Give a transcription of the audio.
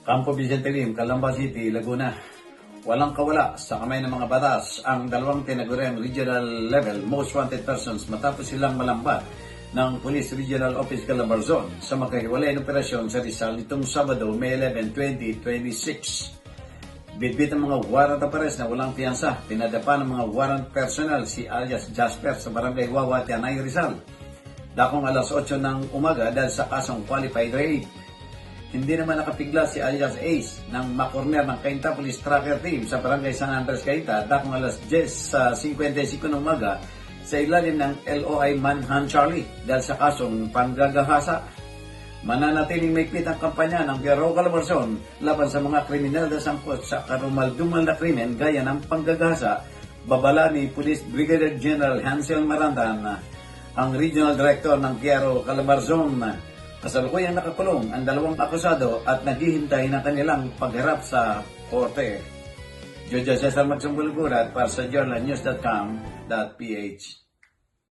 Campo Vicente Lim, Calamba City, Laguna. Walang kawala sa kamay ng mga batas ang dalawang tinaguriang regional level most wanted persons matapos silang malambat ng Police Regional Office Calabarzon sa magkahiwalay ng operasyon sa Rizal nitong Sabado, May 11, 2026. Bitbit ang mga warrant of arrest na walang piyansa. Pinadapa ng mga warrant personnel si alias Jasper sa Barangay Wawa, Tianay, Rizal. Dakong alas 8 ng umaga dahil sa kasong qualified raid. Hindi naman nakapigla si alias Ace ng makorner ng Cainta Police Tracker Team sa Barangay San Andres, Cainta dakong alas 10:55 ng umaga sa ilalim ng LOI Manhunt Charlie dahil sa kasong panggagahasa. Mananatiling maigpit ang kampanya ng Bureau Calabarzon laban sa mga kriminal na sangkot sa karumaldumal na krimen gaya ng panggagahasa. Babala ni Police Brigadier General Hansel Marandan, ang Regional Director ng Bureau Calabarzon. Kasalukuyang nakakulong ang dalawang akusado at naghihintay ng kanilang pagharap sa korte. Jojo Cesar Magsumbulugurat para sa journalnews.com.ph.